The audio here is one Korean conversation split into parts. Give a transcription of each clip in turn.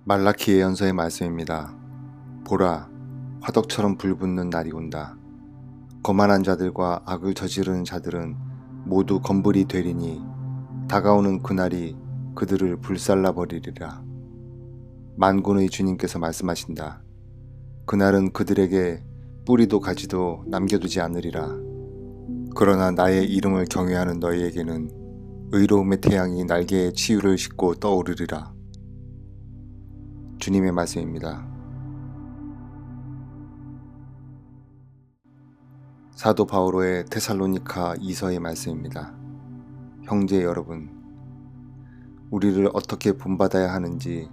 말라키 예언서의 말씀입니다. 보라, 화덕처럼 불붙는 날이 온다. 거만한 자들과 악을 저지르는 자들은 모두 검불이 되리니 다가오는 그날이 그들을 불살라 버리리라. 만군의 주님께서 말씀하신다. 그날은 그들에게 뿌리도 가지도 남겨두지 않으리라. 그러나 나의 이름을 경외하는 너희에게는 의로움의 태양이 날개에 치유를 싣고 떠오르리라. 주님의 말씀입니다. 사도 바오로의 데살로니가 2서의 말씀입니다. 형제 여러분, 우리를 어떻게 본받아야 하는지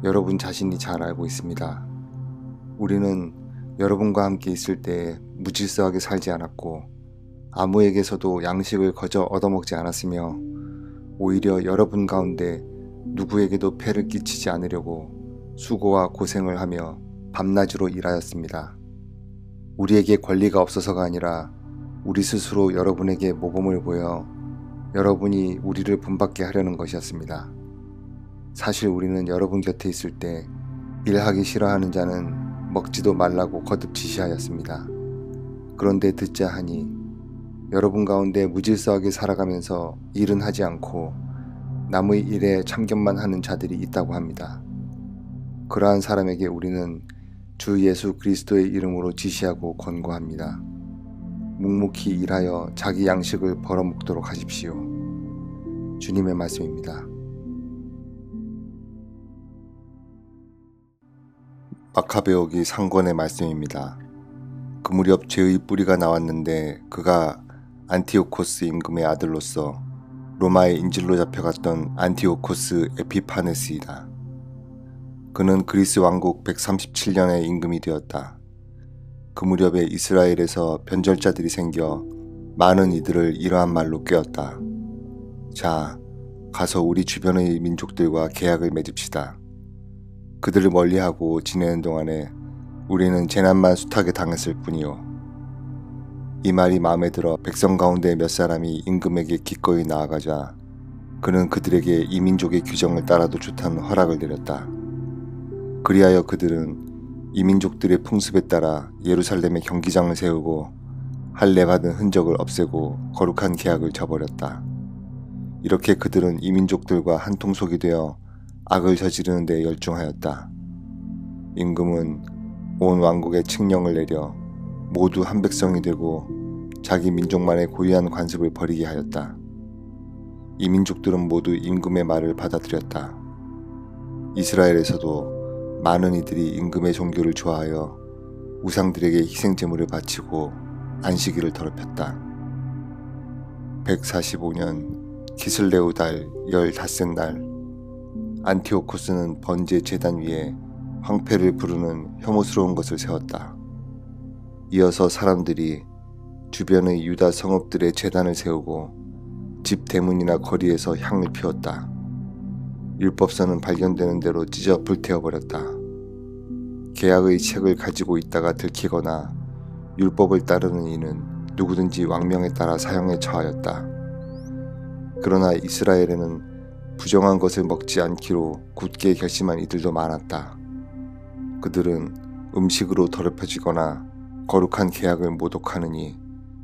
여러분 자신이 잘 알고 있습니다. 우리는 여러분과 함께 있을 때 무질서하게 살지 않았고 아무에게서도 양식을 거저 얻어먹지 않았으며 오히려 여러분 가운데 누구에게도 폐를 끼치지 않으려고 수고와 고생을 하며 밤낮으로 일하였습니다. 우리에게 권리가 없어서가 아니라 우리 스스로 여러분에게 모범을 보여 여러분이 우리를 본받게 하려는 것이었습니다. 사실 우리는 여러분 곁에 있을 때 일하기 싫어하는 자는 먹지도 말라고 거듭 지시하였습니다. 그런데 듣자 하니 여러분 가운데 무질서하게 살아가면서 일은 하지 않고 남의 일에 참견만 하는 자들이 있다고 합니다. 그러한 사람에게 우리는 주 예수 그리스도의 이름으로 지시하고 권고합니다. 묵묵히 일하여 자기 양식을 벌어먹도록 하십시오. 주님의 말씀입니다. 마카베오기 상권의 말씀입니다. 그 무렵 죄의 뿌리가 나왔는데 그가 안티오코스 임금의 아들로서 로마의 인질로 잡혀갔던 안티오코스 에피파네스이다. 그는 그리스 왕국 137년의 임금이 되었다. 그 무렵에 이스라엘에서 변절자들이 생겨 많은 이들을 이러한 말로 꾀었다. 자, 가서 우리 주변의 민족들과 계약을 맺읍시다. 그들을 멀리하고 지내는 동안에 우리는 재난만 숱하게 당했을 뿐이요. 이 말이 마음에 들어 백성 가운데 몇 사람이 임금에게 기꺼이 나아가자 그는 그들에게 이 민족의 규정을 따라도 좋다는 허락을 내렸다. 그리하여 그들은 이 민족들의 풍습에 따라 예루살렘에 경기장을 세우고 할례받은 흔적을 없애고 거룩한 계약을 저버렸다. 이렇게 그들은 이 민족들과 한 통속이 되어 악을 저지르는 데 열중하였다. 임금은 온 왕국에 칙령을 내려 모두 한 백성이 되고 자기 민족만의 고유한 관습을 버리게 하였다. 이 민족들은 모두 임금의 말을 받아들였다. 이스라엘에서도 많은 이들이 임금의 종교를 좋아하여 우상들에게 희생제물을 바치고 안식일을 더럽혔다. 145년 기슬레오 달 15째 날 안티오코스는 번제 제단 위에 황폐를 부르는 혐오스러운 것을 세웠다. 이어서 사람들이 주변의 유다 성읍들의 제단을 세우고 집 대문이나 거리에서 향을 피웠다. 율법서는 발견되는 대로 찢어 불태워버렸다. 계약의 책을 가지고 있다가 들키거나 율법을 따르는 이는 누구든지 왕명에 따라 사형에 처하였다. 그러나 이스라엘에는 부정한 것을 먹지 않기로 굳게 결심한 이들도 많았다. 그들은 음식으로 더럽혀지거나 거룩한 계약을 모독하느니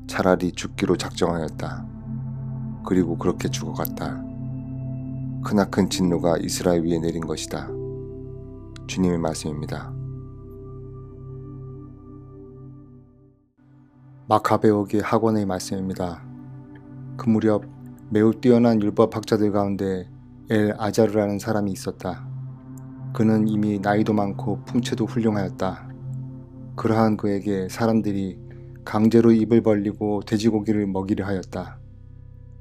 차라리 죽기로 작정하였다. 그리고 그렇게 죽어갔다. 크나큰 진노가 이스라엘 위에 내린 것이다. 주님의 말씀입니다. 마카베오기 학원의 말씀입니다. 그 무렵 매우 뛰어난 율법학자들 가운데 엘 아자르라는 사람이 있었다. 그는 이미 나이도 많고 풍채도 훌륭하였다. 그러한 그에게 사람들이 강제로 입을 벌리고 돼지고기를 먹이려 하였다.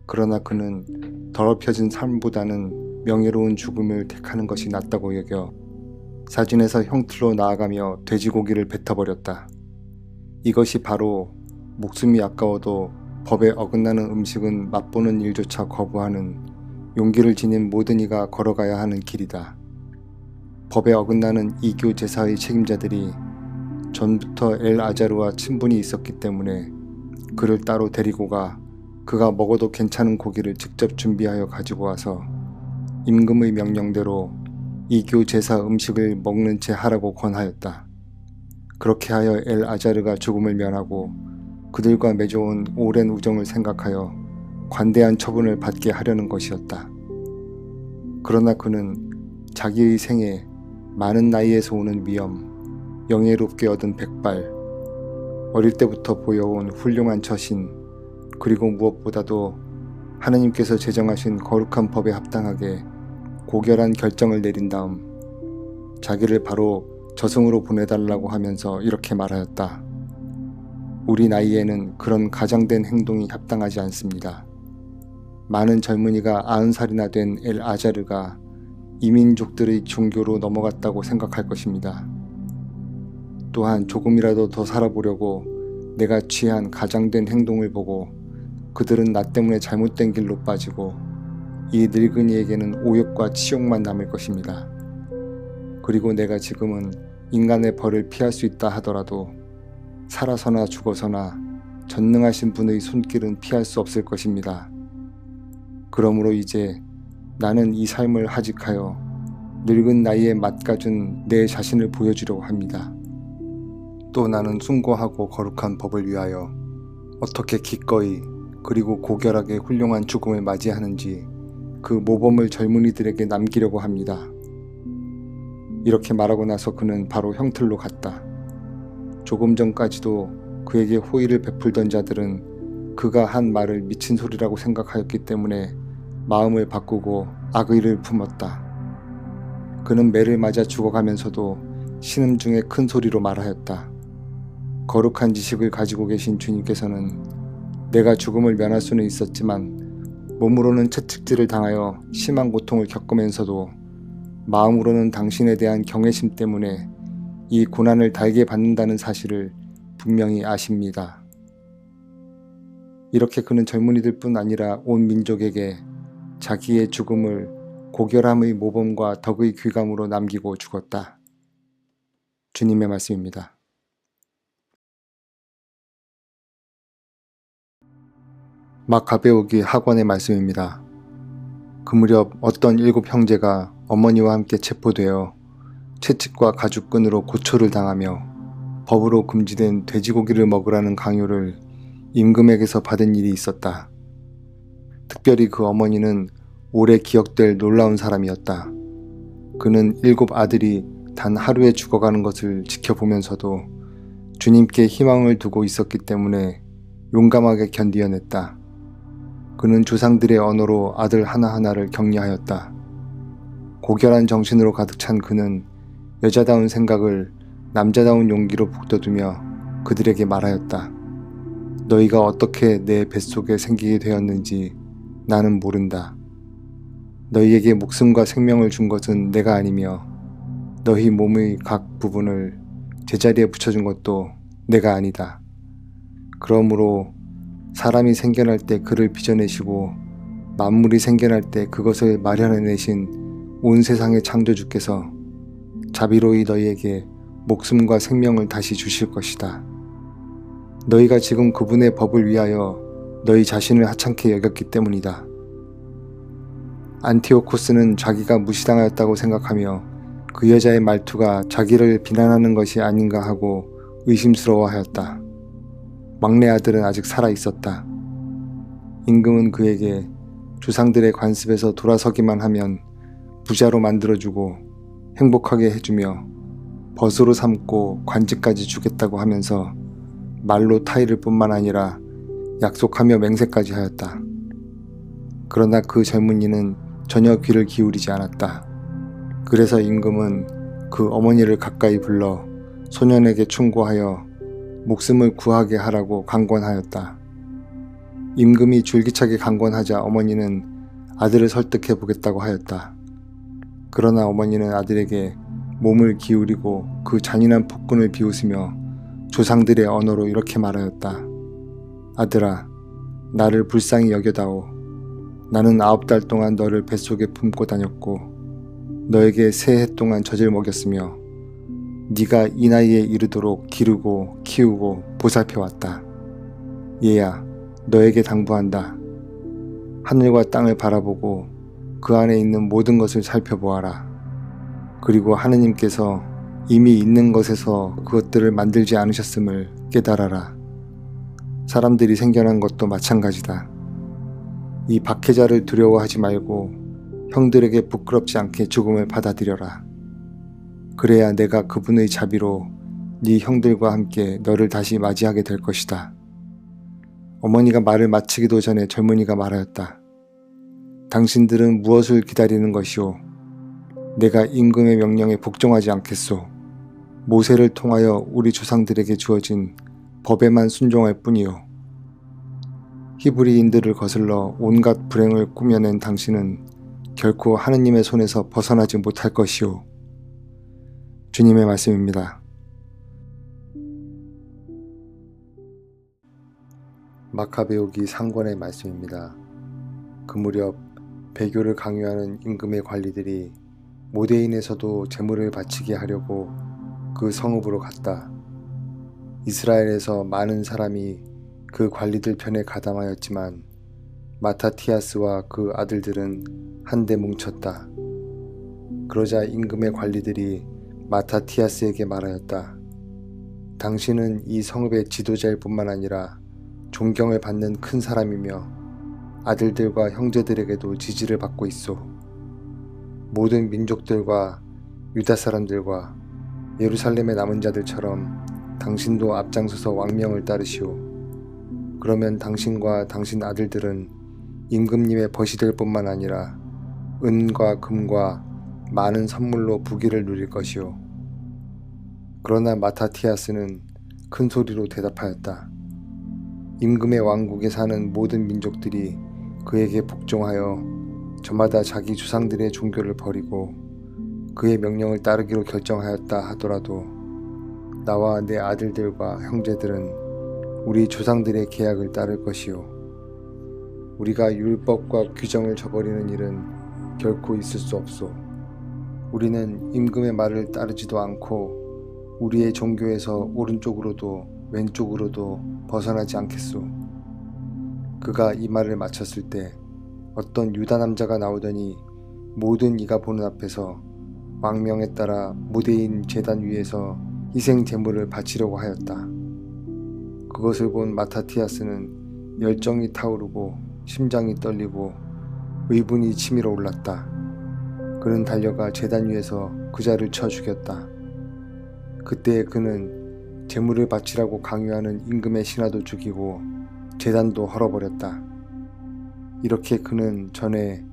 그러나 그는 더럽혀진 삶보다는 명예로운 죽음을 택하는 것이 낫다고 여겨 사진에서 형틀로 나아가며 돼지고기를 뱉어버렸다. 이것이 바로 목숨이 아까워도 법에 어긋나는 음식은 맛보는 일조차 거부하는 용기를 지닌 모든 이가 걸어가야 하는 길이다. 법에 어긋나는 이교 제사의 책임자들이 전부터 엘 아자르와 친분이 있었기 때문에 그를 따로 데리고 가 그가 먹어도 괜찮은 고기를 직접 준비하여 가지고 와서 임금의 명령대로 이교 제사 음식을 먹는 채 하라고 권하였다. 그렇게 하여 엘아자르가 죽음을 면하고 그들과 맺어온 오랜 우정을 생각하여 관대한 처분을 받게 하려는 것이었다. 그러나 그는 자기의 생에 많은 나이에서 오는 위엄, 영예롭게 얻은 백발, 어릴 때부터 보여온 훌륭한 처신, 그리고 무엇보다도 하느님께서 제정하신 거룩한 법에 합당하게 고결한 결정을 내린 다음 자기를 바로 저승으로 보내달라고 하면서 이렇게 말하였다. 우리 나이에는 그런 가장된 행동이 합당하지 않습니다. 많은 젊은이가 90살이나 된 엘아자르가 이민족들의 종교로 넘어갔다고 생각할 것입니다. 또한 조금이라도 더 살아보려고 내가 취한 가장된 행동을 보고 그들은 나 때문에 잘못된 길로 빠지고 이 늙은이에게는 오욕과 치욕만 남을 것입니다. 그리고 내가 지금은 인간의 벌을 피할 수 있다 하더라도 살아서나 죽어서나 전능하신 분의 손길은 피할 수 없을 것입니다. 그러므로 이제 나는 이 삶을 하직하여 늙은 나이에 맞가준 내 자신을 보여주려고 합니다. 또 나는 숭고하고 거룩한 법을 위하여 어떻게 기꺼이 그리고 고결하게 훌륭한 죽음을 맞이하는지 그 모범을 젊은이들에게 남기려고 합니다. 이렇게 말하고 나서 그는 바로 형틀로 갔다. 조금 전까지도 그에게 호의를 베풀던 자들은 그가 한 말을 미친 소리라고 생각하였기 때문에 마음을 바꾸고 악의를 품었다. 그는 매를 맞아 죽어가면서도 신음중에 큰 소리로 말하였다. 거룩한 지식을 가지고 계신 주님께서는 내가 죽음을 면할 수는 있었지만 몸으로는 채찍질을 당하여 심한 고통을 겪으면서도 마음으로는 당신에 대한 경외심 때문에 이 고난을 달게 받는다는 사실을 분명히 아십니다. 이렇게 그는 젊은이들 뿐 아니라 온 민족에게 자기의 죽음을 고결함의 모범과 덕의 귀감으로 남기고 죽었다. 주님의 말씀입니다. 마카베오기 학원의 말씀입니다. 그 무렵 어떤 7 형제가 어머니와 함께 체포되어 채찍과 가죽끈으로 고초를 당하며 법으로 금지된 돼지고기를 먹으라는 강요를 임금에게서 받은 일이 있었다. 특별히 그 어머니는 오래 기억될 놀라운 사람이었다. 그는 7 아들이 단 하루에 죽어가는 것을 지켜보면서도 주님께 희망을 두고 있었기 때문에 용감하게 견디어냈다. 그는 조상들의 언어로 아들 하나하나를 격려하였다. 고결한 정신으로 가득 찬 그는 여자다운 생각을 남자다운 용기로 북돋우며 그들에게 말하였다. 너희가 어떻게 내 뱃속에 생기게 되었는지 나는 모른다. 너희에게 목숨과 생명을 준 것은 내가 아니며 너희 몸의 각 부분을 제자리에 붙여준 것도 내가 아니다. 그러므로 사람이 생겨날 때 그를 빚어내시고 만물이 생겨날 때 그것을 마련해내신 온 세상의 창조주께서 자비로이 너희에게 목숨과 생명을 다시 주실 것이다. 너희가 지금 그분의 법을 위하여 너희 자신을 하찮게 여겼기 때문이다. 안티오코스는 자기가 무시당하였다고 생각하며 그 여자의 말투가 자기를 비난하는 것이 아닌가 하고 의심스러워하였다. 막내 아들은 아직 살아있었다. 임금은 그에게 조상들의 관습에서 돌아서기만 하면 부자로 만들어주고 행복하게 해주며 벗으로 삼고 관직까지 주겠다고 하면서 말로 타이를 뿐만 아니라 약속하며 맹세까지 하였다. 그러나 그 젊은이는 전혀 귀를 기울이지 않았다. 그래서 임금은 그 어머니를 가까이 불러 소년에게 충고하여 목숨을 구하게 하라고 강권하였다. 임금이 줄기차게 강권하자 어머니는 아들을 설득해 보겠다고 하였다. 그러나 어머니는 아들에게 몸을 기울이고 그 잔인한 폭군을 비웃으며 조상들의 언어로 이렇게 말하였다. 아들아, 나를 불쌍히 여겨다오. 나는 9달 동안 너를 뱃속에 품고 다녔고 너에게 3해 동안 젖을 먹였으며 네가 이 나이에 이르도록 기르고 키우고 보살펴왔다. 얘야, 너에게 당부한다. 하늘과 땅을 바라보고 그 안에 있는 모든 것을 살펴보아라. 그리고 하느님께서 이미 있는 것에서 그것들을 만들지 않으셨음을 깨달아라. 사람들이 생겨난 것도 마찬가지다. 이 박해자를 두려워하지 말고 형들에게 부끄럽지 않게 죽음을 받아들여라. 그래야 내가 그분의 자비로 네 형들과 함께 너를 다시 맞이하게 될 것이다. 어머니가 말을 마치기도 전에 젊은이가 말하였다. 당신들은 무엇을 기다리는 것이오? 내가 임금의 명령에 복종하지 않겠소. 모세를 통하여 우리 조상들에게 주어진 법에만 순종할 뿐이오. 히브리인들을 거슬러 온갖 불행을 꾸며낸 당신은 결코 하느님의 손에서 벗어나지 못할 것이오. 주님의 말씀입니다. 마카베오기 상권의 말씀입니다. 그 무렵 배교를 강요하는 임금의 관리들이 모데인에서도 제물을 바치게 하려고 그 성읍으로 갔다. 이스라엘에서 많은 사람이 그 관리들 편에 가담하였지만 마타티아스와 그 아들들은 한데 뭉쳤다. 그러자 임금의 관리들이 마타티아스에게 말하였다. 당신은 이 성읍의 지도자일 뿐만 아니라 존경을 받는 큰 사람이며 아들들과 형제들에게도 지지를 받고 있소. 모든 민족들과 유다 사람들과 예루살렘의 남은 자들처럼 당신도 앞장서서 왕명을 따르시오. 그러면 당신과 당신 아들들은 임금님의 벗이 될 뿐만 아니라 은과 금과 많은 선물로 부귀를 누릴 것이오. 그러나 마타티아스는 큰 소리로 대답하였다. 임금의 왕국에 사는 모든 민족들이 그에게 복종하여 저마다 자기 조상들의 종교를 버리고 그의 명령을 따르기로 결정하였다 하더라도 나와 내 아들들과 형제들은 우리 조상들의 계약을 따를 것이요. 우리가 율법과 규정을 저버리는 일은 결코 있을 수 없소. 우리는 임금의 말을 따르지도 않고 우리의 종교에서 오른쪽으로도 왼쪽으로도 벗어나지 않겠소. 그가 이 말을 마쳤을 때 어떤 유다 남자가 나오더니 모든 이가 보는 앞에서 왕명에 따라 무대인 제단 위에서 희생 제물을 바치려고 하였다. 그것을 본 마타티아스는 열정이 타오르고 심장이 떨리고 의분이 치밀어 올랐다. 그는 달려가 제단 위에서 그자를 쳐 죽였다. 그때 그는 제물을 바치라고 강요하는 임금의 신하도 죽이고 제단도 헐어버렸다. 이렇게 그는 전에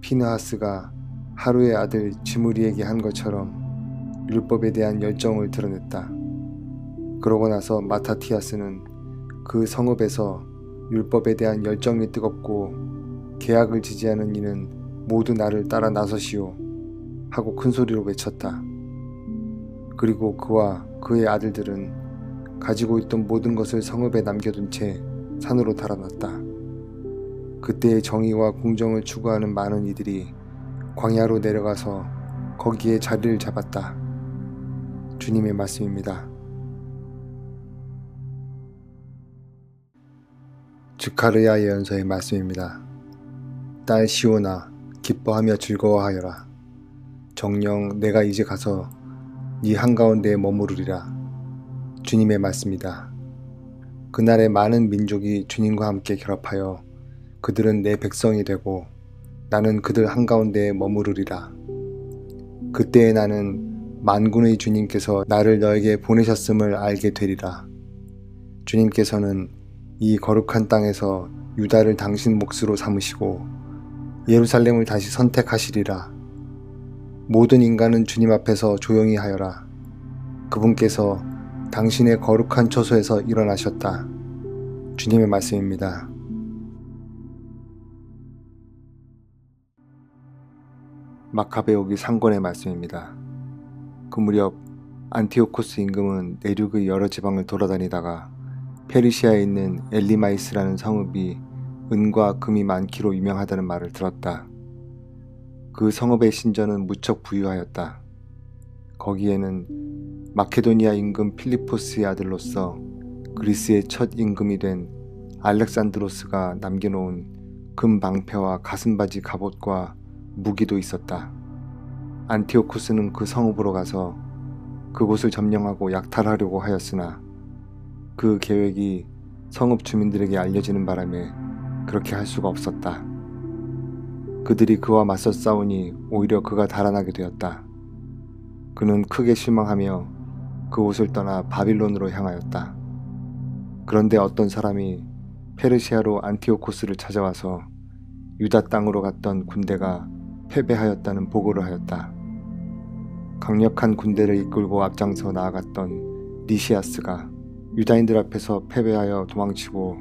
피느하스가 하루의 아들 지므리에게 한 것처럼 율법에 대한 열정을 드러냈다. 그러고 나서 마타티아스는 그 성읍에서 율법에 대한 열정이 뜨겁고 계약을 지지하는 이는 모두 나를 따라 나서시오 하고 큰 소리로 외쳤다. 그리고 그와 그의 아들들은 가지고 있던 모든 것을 성읍에 남겨둔 채 산으로 달아났다. 그때의 정의와 공정을 추구하는 많은 이들이 광야로 내려가서 거기에 자리를 잡았다. 주님의 말씀입니다. 즈카르야 예언서의 말씀입니다. 딸 시온아, 기뻐하며 즐거워하여라. 정녕 내가 이제 가서 네 한가운데에 머무르리라. 주님의 말씀이다. 그날에 많은 민족이 주님과 함께 결합하여 그들은 내 백성이 되고 나는 그들 한가운데에 머무르리라. 그때에 나는 만군의 주님께서 나를 너에게 보내셨음을 알게 되리라. 주님께서는 이 거룩한 땅에서 유다를 당신 몫으로 삼으시고 예루살렘을 다시 선택하시리라. 모든 인간은 주님 앞에서 조용히 하여라. 그분께서 당신의 거룩한 처소에서 일어나셨다. 주님의 말씀입니다. 마카베오기 상권의 말씀입니다. 그 무렵 안티오코스 임금은 내륙의 여러 지방을 돌아다니다가 페르시아에 있는 엘리마이스라는 성읍이 은과 금이 많기로 유명하다는 말을 들었다. 그 성읍의 신전은 무척 부유하였다. 거기에는 마케도니아 임금 필리포스의 아들로서 그리스의 첫 임금이 된 알렉산드로스가 남겨놓은 금 방패와 가슴바지 갑옷과 무기도 있었다. 안티오코스는 그 성읍으로 가서 그곳을 점령하고 약탈하려고 하였으나 그 계획이 성읍 주민들에게 알려지는 바람에 그렇게 할 수가 없었다. 그들이 그와 맞서 싸우니 오히려 그가 달아나게 되었다. 그는 크게 실망하며 그곳을 떠나 바빌론으로 향하였다. 그런데 어떤 사람이 페르시아로 안티오코스를 찾아와서 유다 땅으로 갔던 군대가 패배하였다는 보고를 하였다. 강력한 군대를 이끌고 앞장서 나아갔던 니시아스가 유다인들 앞에서 패배하여 도망치고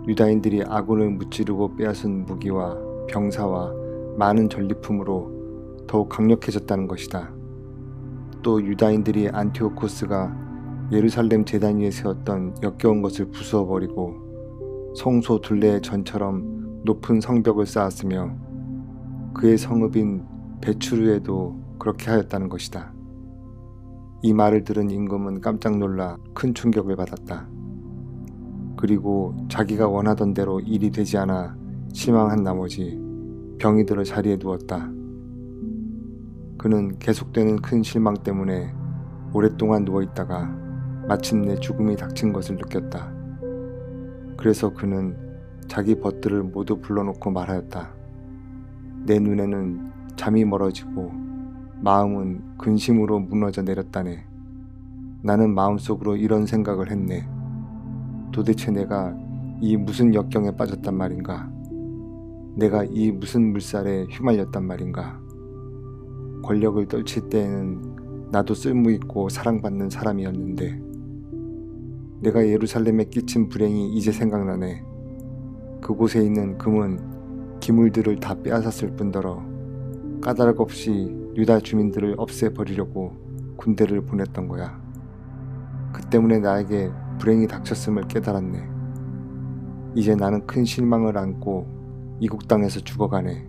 유다인들이 아군을 무찌르고 빼앗은 무기와 병사와 많은 전리품으로 더욱 강력해졌다는 것이다. 또 유다인들이 안티오코스가 예루살렘 제단 위에 세웠던 역겨운 것을 부수어버리고 성소 둘레 전처럼 높은 성벽을 쌓았으며 그의 성읍인 베추르에도 그렇게 하였다는 것이다. 이 말을 들은 임금은 깜짝 놀라 큰 충격을 받았다. 그리고 자기가 원하던 대로 일이 되지 않아 실망한 나머지 병이 들어 자리에 누웠다. 그는 계속되는 큰 실망 때문에 오랫동안 누워있다가 마침내 죽음이 닥친 것을 느꼈다. 그래서 그는 자기 벗들을 모두 불러놓고 말하였다. 내 눈에는 잠이 멀어지고 마음은 근심으로 무너져 내렸다네. 나는 마음속으로 이런 생각을 했네. 도대체 내가 이 무슨 역경에 빠졌단 말인가? 내가 이 무슨 물살에 휘말렸단 말인가? 권력을 떨칠 때에는 나도 쓸모있고 사랑받는 사람이었는데 내가 예루살렘에 끼친 불행이 이제 생각나네. 그곳에 있는 금은 기물들을 다 빼앗았을 뿐더러 까닭 없이 유다 주민들을 없애버리려고 군대를 보냈던 거야. 그 때문에 나에게 불행이 닥쳤음을 깨달았네. 이제 나는 큰 실망을 안고 이국 땅에서 죽어가네.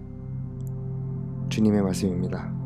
주님의 말씀입니다.